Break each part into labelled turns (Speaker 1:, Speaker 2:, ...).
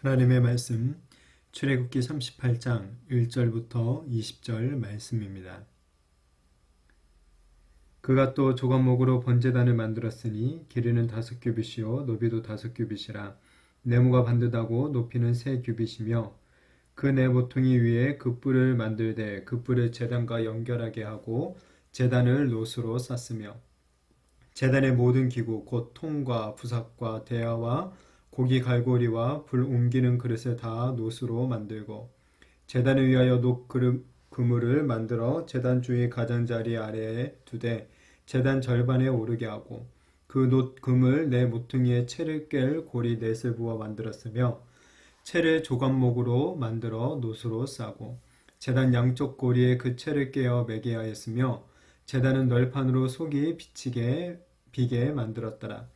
Speaker 1: 하나님의 말씀 출애굽기 38장 1절부터 20절 말씀입니다. 그가 또 조각목으로 번제단을 만들었으니 길이는 5규빗이요 높이도 5규빗이라 네모가 반듯하고 높이는 3규빗이며 그 네 모퉁이 위에 그 뿔을 만들되 그 뿔을 제단과 연결하게 하고 제단을 놋으로 쌌으며 제단의 모든 기구 곧 통과 부삭과 대야와 고기 갈고리와 불 옮기는 그릇을 다 놋으로 만들고 제단을 위하여 놋 그물을 만들어 제단 주위 가장자리 아래에 두되 제단 절반에 오르게 하고 그 놋 그물 네 모퉁이에 채를 깰 고리 넷을 부어 만들었으며 채를 조각목으로 만들어 놋으로 싸고 제단 양쪽 고리에 그 채를 깨어 매게 하였으며 제단은 널판으로 속이 비게 만들었더라.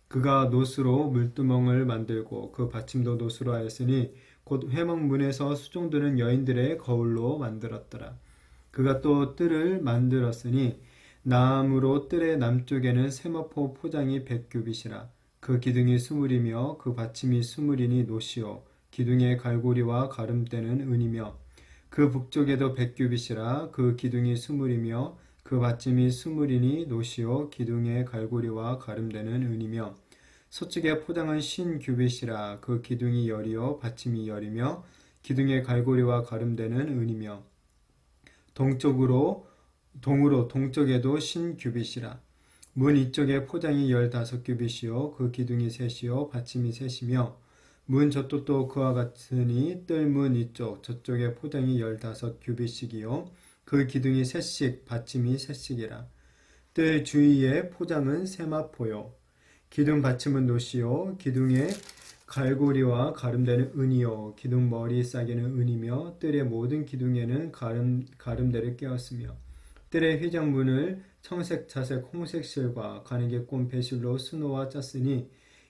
Speaker 1: 그가 놋으로 물두멍을 만들고 그 받침도 놋으로 하였으니 곧 회막문에서 수종드는 여인들의 거울로 만들었더라. 그가 또 뜰을 만들었으니 나무로 뜰의 남쪽에는 세마포 포장이 100규빗이라 그 기둥이 20이며 그 받침이 20이니 놋이요 기둥의 갈고리와 가름대는 은이며 그 북쪽에도 100규빗이라 그 기둥이 20이며 그 받침이 20이니 놋이요 기둥의 갈고리와 가름대는 은이며 서쪽의 포장은 50규빗이라 그 기둥이 열이요 받침이 열이며 기둥의 갈고리와 가름대는 은이며 동으로 동쪽에도 50규빗이라 문 이쪽에 포장이 15규빗이요 그 기둥이 셋이요 받침이 셋이며 문 저쪽도 그와 같으니 뜰문 이쪽 저쪽에 포장이 15규빗씩이요 그 기둥이 셋씩 받침이 셋씩이라 뜰 주위에 포장은 세마포요 기둥 받침은 놋이요 기둥의 갈고리와 가름대는 은이요 기둥 머리 싸개는 은이며 뜰의 모든 기둥에는 가름대를 깨었으며 뜰의 휘장문을 청색, 자색, 홍색 실과 가늘게 꼰 배실로 수놓아 짰으니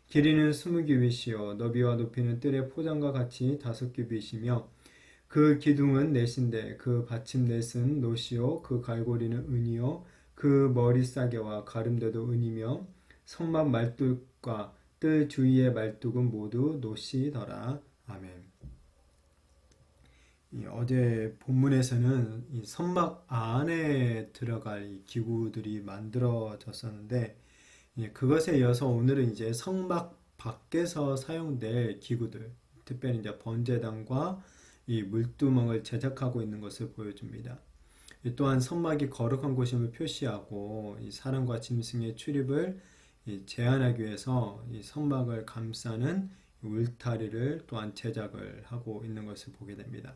Speaker 1: 길이는 20규빗이요 너비와 높이는 뜰의 포장과 같이 5규빗이며 그 기둥은 넷인데 그 받침 넷은 놋이요 그 갈고리는 은이요 그 머리 싸개와 가름대도 은이며 성막 말뚝과 뜰 주위의 말뚝은 모두 놋이더라. 아멘. 어제 본문에서는 이 선막 안에 들어갈 이 기구들이 만들어졌었는데 그것에 이어서 오늘은 이제 성막 밖에서 사용될 기구들, 특별히 이제 번제단과 이 물두멍을 제작하고 있는 것을 보여줍니다. 또한 선막이 거룩한 곳임을 표시하고 이 사람과 짐승의 출입을 제한하기 위해서 이 선막을 감싸는 울타리를 또한 제작을 하고 있는 것을 보게 됩니다.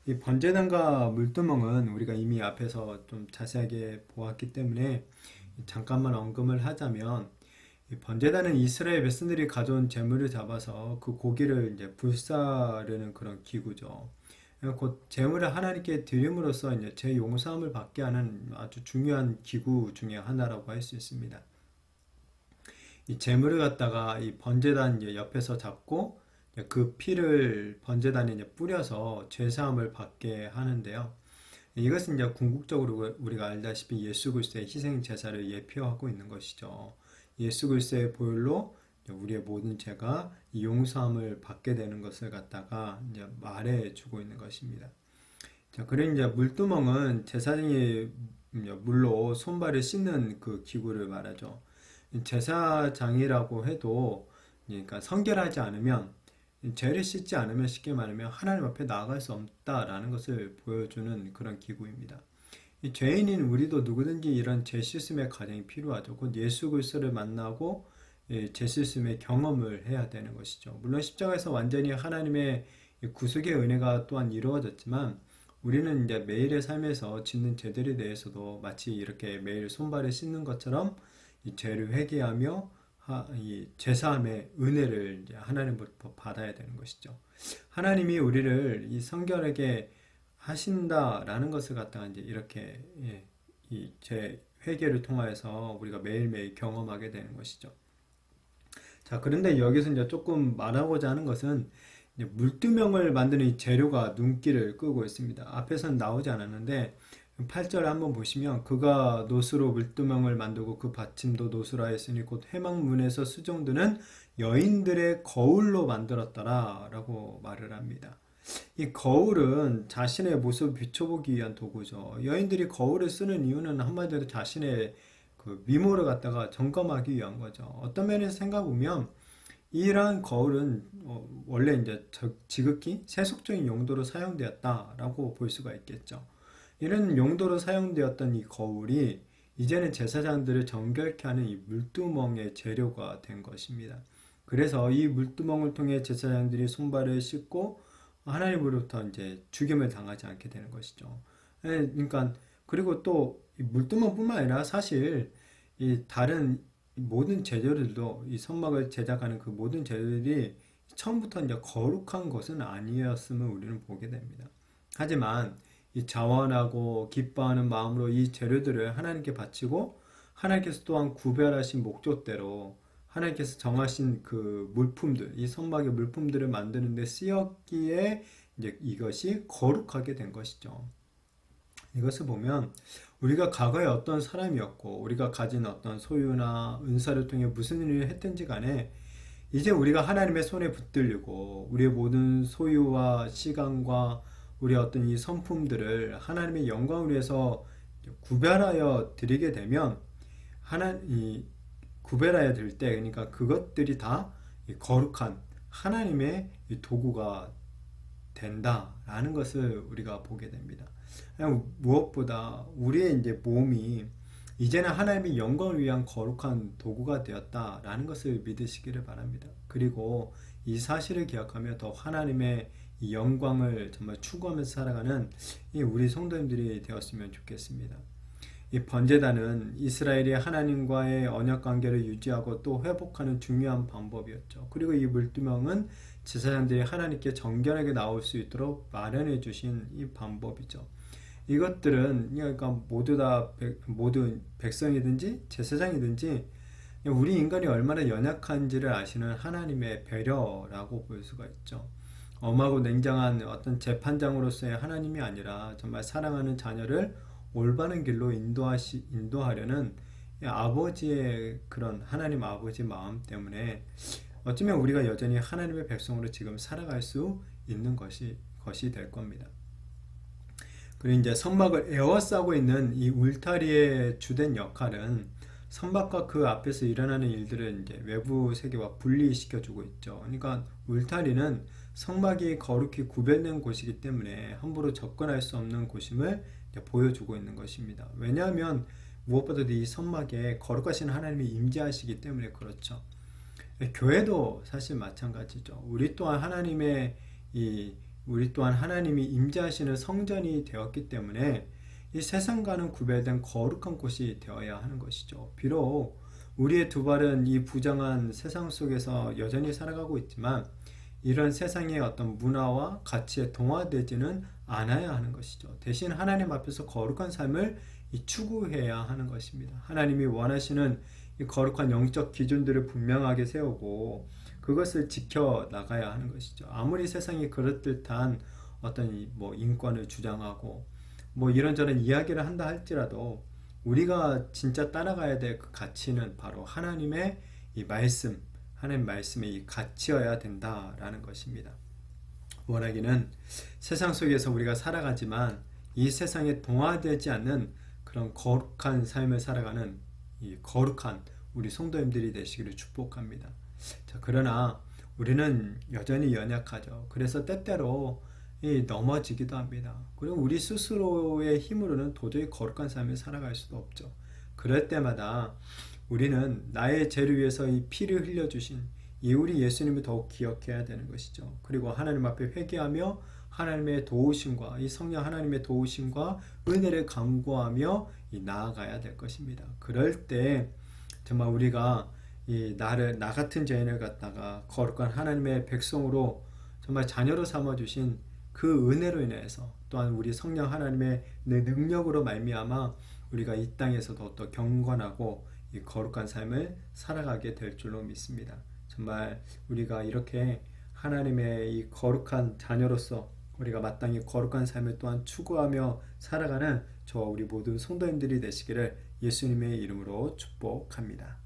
Speaker 1: 이 번제단과 물두멍은 우리가 이미 앞에서 좀 자세하게 보았기 때문에 잠깐만 언급을 하자면 번제단은 이스라엘 백성들이 가져온 제물을 잡아서 그 고기를 이제 불사르는 그런 기구죠. 곧 제물을 하나님께 드림으로써 이제 제 용서함을 받게 하는 아주 중요한 기구 중에 하나라고 할 수 있습니다. 이 제물을 갖다가 이 번제단 이제 옆에서 잡고 그 피를 번제단에 이제 뿌려서 죄사함을 받게 하는데요. 이것은 이제 궁극적으로 우리가 알다시피 예수 그리스도의 희생 제사를 예표하고 있는 것이죠. 예수 그리스도의 보혈로 우리의 모든 죄가 용서함을 받게 되는 것을 갖다가 이제 말해주고 있는 것입니다. 자, 그리고 이제 물두멍은 제사장이 물로 손발을 씻는 그 기구를 말하죠. 제사장이라고 해도 그러니까 성결하지 않으면 죄를 씻지 않으면 쉽게 말하면 하나님 앞에 나아갈 수 없다라는 것을 보여주는 그런 기구입니다. 이 죄인인 우리도 누구든지 이런 죄 씻음의 과정이 필요하죠. 곧 예수 그리스도를 만나고 죄 씻음의 경험을 해야 되는 것이죠. 물론 십자가에서 완전히 하나님의 구속의 은혜가 또한 이루어졌지만 우리는 이제 매일의 삶에서 짓는 죄들에 대해서도 마치 이렇게 매일 손발을 씻는 것처럼 이 죄를 회개하며 이 제사함의 은혜를 이제 하나님부터 받아야 되는 것이죠. 하나님이 우리를 이 성결하게 하신다라는 것을 갖다가 이제 이렇게 이 제 회개를 통하여서 우리가 매일매일 경험하게 되는 것이죠. 자, 그런데 여기서 이제 조금 말하고자 하는 것은 이제 물두멍을 만드는 이 재료가 눈길을 끄고 있습니다. 앞에서는 나오지 않았는데 8절 한번 보시면 그가 놋으로 물두멍을 만들고 그 받침도 놋으로 하였으니 곧 회막문에서 수종드는 여인들의 거울로 만들었더라라고 말을 합니다. 이 거울은 자신의 모습을 비춰보기 위한 도구죠. 여인들이 거울을 쓰는 이유는 한마디로 자신의 그 미모를 갖다가 점검하기 위한 거죠. 어떤 면에서 생각해보면 이러한 거울은 원래 이제 지극히 세속적인 용도로 사용되었다라고 볼 수가 있겠죠. 이런 용도로 사용되었던 이 거울이 이제는 제사장들을 정결케 하는 이 물두멍의 재료가 된 것입니다. 그래서 이 물두멍을 통해 제사장들이 손발을 씻고 하나님으로부터 이제 죽임을 당하지 않게 되는 것이죠. 그러니까 그리고 또 이 물두멍뿐만 아니라 사실 이 다른 모든 재료들도 이 선막을 제작하는 그 모든 재료들이 처음부터 이제 거룩한 것은 아니었음을 우리는 보게 됩니다. 하지만 이 자원하고 기뻐하는 마음으로 이 재료들을 하나님께 바치고 하나님께서 또한 구별하신 목적대로 하나님께서 정하신 그 물품들, 이 선박의 물품들을 만드는 데 쓰였기에 이제 이것이 거룩하게 된 것이죠. 이것을 보면 우리가 과거에 어떤 사람이었고 우리가 가진 어떤 소유나 은사를 통해 무슨 일을 했든지 간에 이제 우리가 하나님의 손에 붙들리고 우리의 모든 소유와 시간과 우리의 어떤 이 성품들을 하나님의 영광을 위해서 구별하여 드리게 되면 이 구별해야 될 때, 그러니까 그것들이 다 거룩한 하나님의 도구가 된다라는 것을 우리가 보게 됩니다. 무엇보다 우리의 이제 몸이 이제는 하나님의 영광을 위한 거룩한 도구가 되었다라는 것을 믿으시기를 바랍니다. 그리고 이 사실을 기억하며 더 하나님의 이 영광을 정말 추구하면서 살아가는 이 우리 성도님들이 되었으면 좋겠습니다. 이 번제단은 이스라엘이 하나님과의 언약 관계를 유지하고 또 회복하는 중요한 방법이었죠. 그리고 이 물두멍은 제사장들이 하나님께 정결하게 나올 수 있도록 마련해 주신 이 방법이죠. 이것들은 그러니까 모두 백성이든지 제사장이든지 우리 인간이 얼마나 연약한지를 아시는 하나님의 배려라고 볼 수가 있죠. 엄하고 냉정한 어떤 재판장으로서의 하나님이 아니라 정말 사랑하는 자녀를 올바른 길로 인도하려는 아버지의 그런 하나님 아버지의 마음 때문에 어쩌면 우리가 여전히 하나님의 백성으로 지금 살아갈 수 있는 것이 될 겁니다. 그리고 이제 선막을 에워싸고 있는 이 울타리의 주된 역할은 선박과 그 앞에서 일어나는 일들을 이제 외부 세계와 분리시켜주고 있죠. 그러니까 울타리는 성막이 거룩히 구별된 곳이기 때문에 함부로 접근할 수 없는 곳임을 보여주고 있는 것입니다. 왜냐하면 무엇보다도 이 선막에 거룩하신 하나님이 임재하시기 때문에 그렇죠. 교회도 사실 마찬가지죠. 우리 또한 하나님이 임재하시는 성전이 되었기 때문에 이 세상과는 구별된 거룩한 곳이 되어야 하는 것이죠. 비록 우리의 두 발은 이 부정한 세상 속에서 여전히 살아가고 있지만 이런 세상의 어떤 문화와 가치에 동화되지는 않아야 하는 것이죠. 대신 하나님 앞에서 거룩한 삶을 추구해야 하는 것입니다. 하나님이 원하시는 이 거룩한 영적 기준들을 분명하게 세우고 그것을 지켜 나가야 하는 것이죠. 아무리 세상이 그럴듯한 어떤 인권을 주장하고 이런저런 이야기를 한다 할지라도 우리가 진짜 따라가야 될 그 가치는 바로 하나님의 이 말씀, 하나님 말씀의 이 가치여야 된다라는 것입니다. 원하기는 세상 속에서 우리가 살아가지만 이 세상에 동화되지 않는 그런 거룩한 삶을 살아가는 이 거룩한 우리 성도님들이 되시기를 축복합니다. 자, 그러나 우리는 여전히 연약하죠. 그래서 때때로 넘어지기도 합니다. 그리고 우리 스스로의 힘으로는 도저히 거룩한 삶을 살아갈 수도 없죠. 그럴 때마다 우리는 나의 죄를 위해서 이 피를 흘려주신 이 우리 예수님을 더욱 기억해야 되는 것이죠. 그리고 하나님 앞에 회개하며 하나님의 도우심과 이 성령 하나님의 도우심과 은혜를 간구하며 나아가야 될 것입니다. 그럴 때 정말 우리가 나 같은 죄인을 갖다가 거룩한 하나님의 백성으로 정말 자녀로 삼아주신 그 은혜로 인해서 또한 우리 성령 하나님의 능력으로 말미암아 우리가 이 땅에서도 또 경건하고 이 거룩한 삶을 살아가게 될 줄로 믿습니다. 정말 우리가 이렇게 하나님의 이 거룩한 자녀로서 우리가 마땅히 거룩한 삶을 또한 추구하며 살아가는 저와 우리 모든 성도님들이 되시기를 예수님의 이름으로 축복합니다.